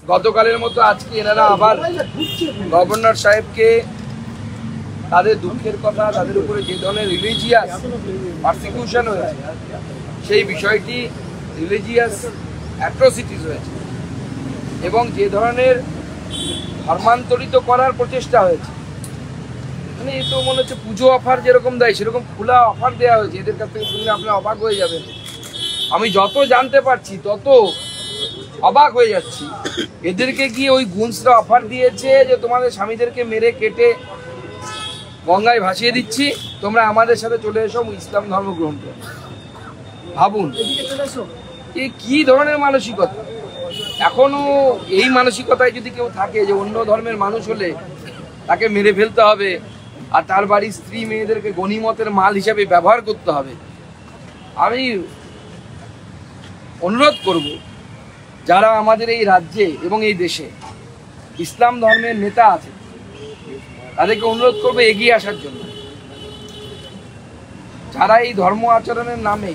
গতকালের মতো আজকে এনারা আবার গভর্নর সাহেবকে তাদের দুঃখের কথা, তাদের উপরে যে ধরনের রিলিজিয়াস পারসিকিউশন হয়েছে সেই বিষয়টি রিলিজিয়াস অ্যাট্রোসিটিস হয়েছে এবং যে ধরনের ধর্মান্তরিত করার প্রচেষ্টা হয়েছে, মানে এ তো মনে হচ্ছে পুজো অফার যেরকম দেয় সেরকম খোলা অফার দেওয়া হয়েছে। এদের কাছ থেকে শুনলে আপনারা অবাক হয়ে যাবেন। আমি যত জানতে পারছি তত অবাক হয়ে যাচ্ছি। এদেরকে গিয়ে ওই গুন্সরা অফার দিয়েছে যে তোমাদের স্বামীদেরকে মেরে কেটে গঙ্গায় ভাসিয়ে দিচ্ছি, তোমরা আমাদের সাথে চলে এসো, ইসলাম ধর্ম গ্রহণ করো। ভাবুন এ কি ধরনের মানসিকতা। এখনো এই মানসিকতায় যদি কেউ থাকে যে অন্য ধর্মের মানুষ হলে তাকে মেরে ফেলতে হবে আর তার বাড়ির স্ত্রী মেয়েদেরকে গনিমতের মাল হিসাবে ব্যবহার করতে হবে, আমি অনুরোধ করব যারা আমাদের এই রাজ্যে এবং এই দেশে ইসলাম ধর্মের নেতা আছে তাদেরকে অনুরোধ করবে এগিয়ে আসার জন্য। যারা এই ধর্ম আচরণের নামে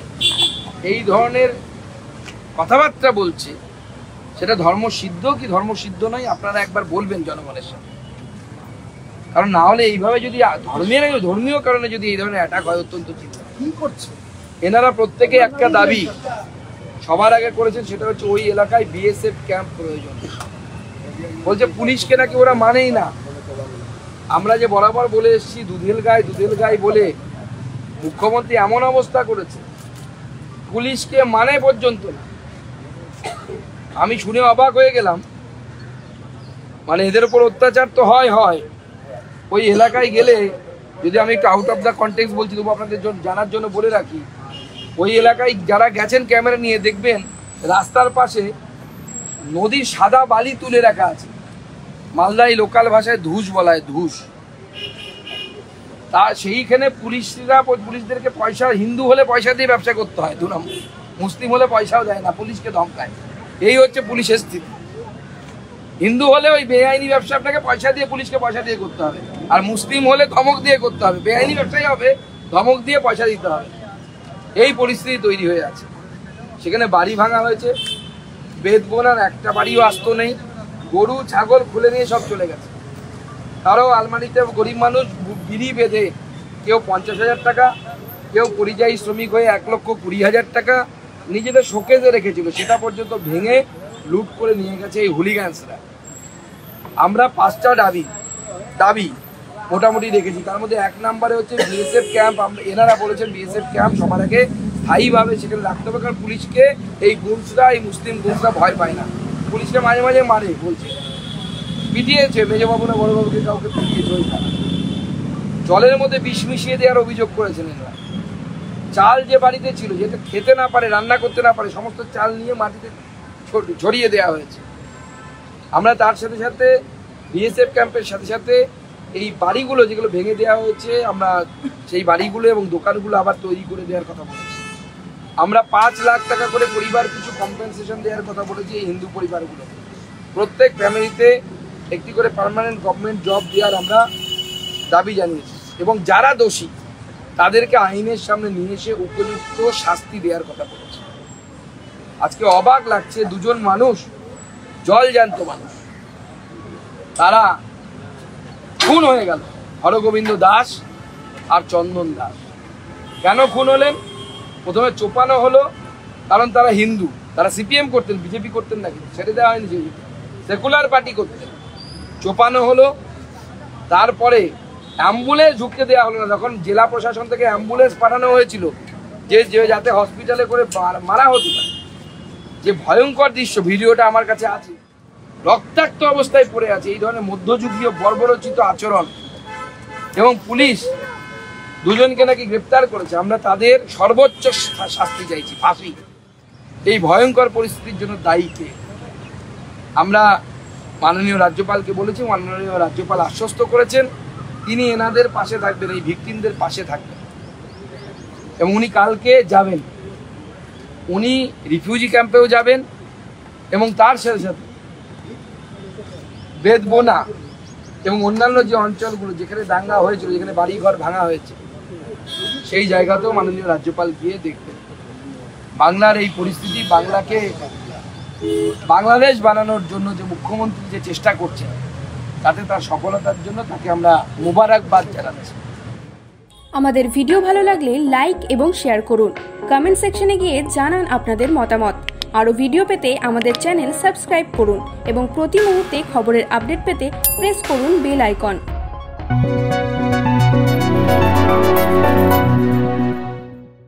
এই ধরনের কথাবার্তা বলছে সেটা ধর্মসিদ্ধ কি ধর্মসিদ্ধ নয় আপনারা একবার বলবেন জনগণের সাথে। কারণ না হলে এইভাবে যদি ধর্মীয় কারণে যদি এই ধরনের অ্যাটাক হয় অত্যন্ত চিন্তা। কি করছে এনারা প্রত্যেকে একটা দাবি সবার আগে করেছেন, সেটা হচ্ছে ওই এলাকায় বিএসএফ ক্যাম্প প্রয়োজন। বলছে পুলিশকে নাকি ওরা মানেই না। আমরা যে বরাবর বলে এসেছি দুধেল গাই বলে মুখ্যমন্ত্রী এমন অবস্থা করেছে পুলিশকে মানে পর্যন্ত না। আমি শুনে অবাক হয়ে গেলাম। মানে এদের উপর অত্যাচার তো হয়, ওই এলাকায় গেলে, যদি আমি একটু আউট অফ দ্য কনটেক্সট বলছি তবু আপনাদের জানার জন্য বলে রাখি, ওই এলাকায় যারা গেছেন ক্যামেরা নিয়ে দেখবেন রাস্তার পাশে নদীর সাদা বালি তুলে রাখা আছে, মালদাই লোকাল ভাষায় ধুস বলা হয়, ধুস। তা সেইখানে পুলিশদেরকে পয়সা, হিন্দু হলে পয়সা দিয়ে ব্যবসা করতে হয় 2 নম্বর, মুসলিম হলে পয়সাও দেয় না, পুলিশকে ধমকায়। এই হচ্ছে পুলিশের স্থিতি। হিন্দু হলে ওই বেআইনি ব্যবসা আপনাকে পয়সা দিয়ে, পুলিশকে পয়সা দিয়ে করতে হবে, আর মুসলিম হলে ধমক দিয়ে করতে হবে। বেআইনি ব্যবসাই হবে, ধমক দিয়ে পয়সা দিতে হবে। এই পরিস্থিতি তৈরি হয়ে আছে। সেখানে বাড়ি ভাঙা হয়েছে, বেদবোনার একটা বাড়িও আসতো নেই, গরু ছাগল খুলে নিয়ে সব চলে গেছে। তারাও আলমারিতে গরিব মানুষ বিড়ি বেঁধে কেউ 50,000 টাকা, কেউ পরিযায়ী শ্রমিক হয়ে 1,20,000 টাকা নিজেদের শোকেজে রেখেছিল, সেটা পর্যন্ত ভেঙে লুট করে নিয়ে গেছে এই হুলিগ্যান্সরা। আমরা 5টা দাবি মোটামুটি রেখেছি। তার মধ্যে 1 নম্বরে হচ্ছে বিএসএফ ক্যাম্প। এনারা বলেছেন বিএসএফ ক্যাম্প সবার আগে স্থায়ীভাবে সেখানে রাখতে হবে, কারণ পুলিশকে এই গুন্সরা, এই মুসলিম গুন্সরা ভয় পায় না। পুলিশকে মাঝে মাঝে মারে, বলছে পিটিয়েছে, মেজবাবু না বড়বাবুকে কাউকে পিটিয়েছে। ওইখানে জলের মধ্যে বিষ মিশিয়ে দেওয়ার অভিযোগ করেছেন এনারা। চাল যে বাড়িতে ছিল, যেটা খেতে না পারে, রান্না করতে না পারে, সমস্ত চাল নিয়ে মাটিতে ছড়িয়ে দেওয়া হয়েছে। আমরা তার সাথে সাথে বিএসএফ ক্যাম্পের সাথে সাথে এই বাড়িগুলো যেগুলো ভেঙে দেওয়া হয়েছে, আমরা সেই বাড়িগুলো এবং দোকানগুলো আবার তৈরি করে দেওয়ার কথা বলেছি। আমরা 5 লাখ টাকা করে পরিবার কিছু কম্পেনসেশন দেওয়ার কথা বলেছি এই হিন্দু পরিবারগুলো। প্রত্যেক ফ্যামিলিতে একটি করে পার্মানেন্ট গভর্নমেন্ট জব দেওয়ার আমরা দাবি জানিয়েছি এবং যারা দোষী তাদেরকে আইনের সামনে নিয়ে এসে উপযুক্ত শাস্তি দেওয়ার কথা বলেছি। আজকে অবাক লাগছে, 2 জন মানুষ, জলজ্যান্ত মানুষ, তারা খুন হয়ে গেল, হরগোবিন্দ দাস আর চন্দন দাস। কেন খুন হলেন? প্রথমে চোপানো হলো কারণ তারা হিন্দু, তারা সিপিএম করতেন, বিজেপি করতেন না, কিন্তু ছেড়ে দেওয়া হয়নি, সেকুলার পার্টি করতেন। চোপানো হলো, তারপরে অ্যাম্বুলেন্স ঢুকতে দেওয়া হলো না। যখন জেলা প্রশাসন থেকে অ্যাম্বুলেন্স পাঠানো হয়েছিল যে যাতে হসপিটালে করে মারা হতো না, যে ভয়ঙ্কর দৃশ্য, ভিডিওটা আমার কাছে আছে, রক্তাক্ত অবস্থায় পড়ে আছে। এই ধরনের মধ্যযুগীয় বর্বরচিত আচরণ, এবং পুলিশ 2 জনকে নাকি গ্রেপ্তার করেছে। আমরা তাদের সর্বোচ্চ শাস্তি চাইছি, ফাঁসি। এই ভয়ঙ্কর পরিস্থিতির জন্য দায়ী কে? আমরা মাননীয় রাজ্যপালকে বলেছি, মাননীয় রাজ্যপাল আশ্বস্ত করেছেন তিনি এনাদের পাশে থাকবেন, এই ভিকটিমদের পাশে থাকবেন। এবং উনি কালকে যাবেন, উনি রিফিউজি ক্যাম্পেও যাবেন এবং তার সাথে সাথে বেদবোনা এবং অন্যান্য যে অঞ্চলগুলো যেখানে দাঙ্গা হয়েছিল, যেখানে বাড়িঘর ভাঙা হয়েছে, সেই জায়গাতেও মাননীয় রাজ্যপাল গিয়ে দেখবেন। বাংলার এই পরিস্থিতি বাংলাকে বাংলাদেশ বানানোর জন্য যে মুখ্যমন্ত্রী যে চেষ্টা করছেন, তাতে তার সফলতার জন্য তাকে আমরা মোবারকবাদ জানাচ্ছি। আমাদের ভিডিও ভালো লাগলে লাইক এবং শেয়ার করুন। কমেন্ট সেকশনে গিয়ে জানান আপনাদের মতামত। আরও ভিডিও পেতে আমাদের চ্যানেল সাবস্ক্রাইব করুন এবং প্রতি মুহূর্তে খবরের আপডেট পেতে প্রেস করুন বেল আইকন।